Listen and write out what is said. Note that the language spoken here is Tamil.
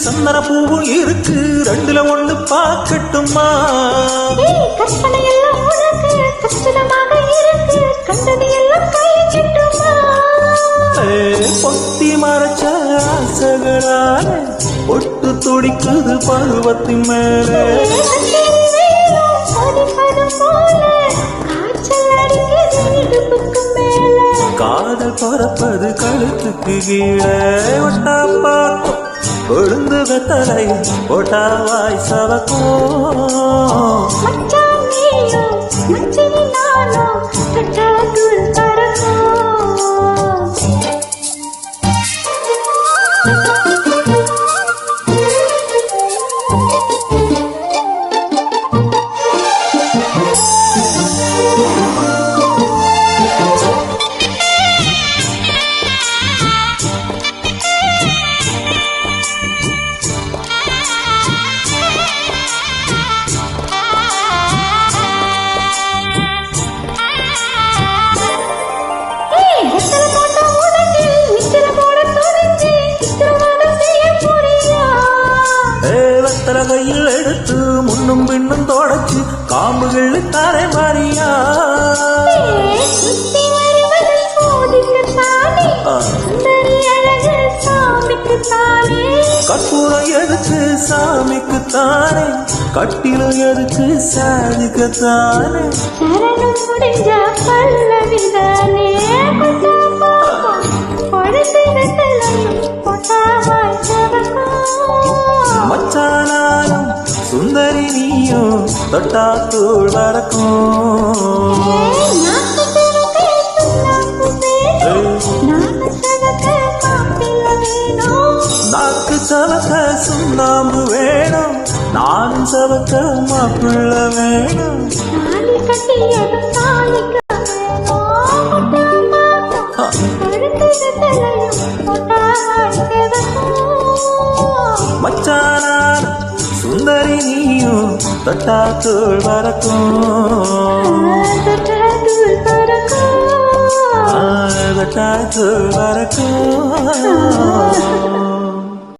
சந்தன பூவும் இருக்கு, ரெண்டுல ஒண்ணு பார்க்கட்டுமா? கற்பனை எல்லாம் உனக்கு கச்சிதமாக இருக்கு, கண்டது எல்லாம் கை கிட்டுமா? பொத்தி மறைச்ச ஆசைகளால ஒட்டு துடிக்குது பருவத்தின் மேலே. காதல் பறப்பது கழுத்துக்கு கீழே. ஒட்டா பார்க்கும் கொழுந்து வெத்தலை ஒட்டா வாய் சவக்கும். கையில் எடுத்து முன்னும் பின்னும் தொடச்சு காம்புகள் தாரை மாறியா. கற்பூரம் எதுக்கு சாமிக்குத்தானே, கட்டிலும் எதுக்கு சாதிக்கத்தானே. மச்சானாலும் சுந்தரி நீயும் தொட்டா தூள் வரக்கும். நாக்கு சவக்க சுண்ணாம்பு வேணும், நானும் சவக்க மாப்பிள்ள வேணும். மச்சானான சுந்தரி நீயும் தொட்டா தூள் வரக்கும். தொட்டா தூள் வரக்கும்.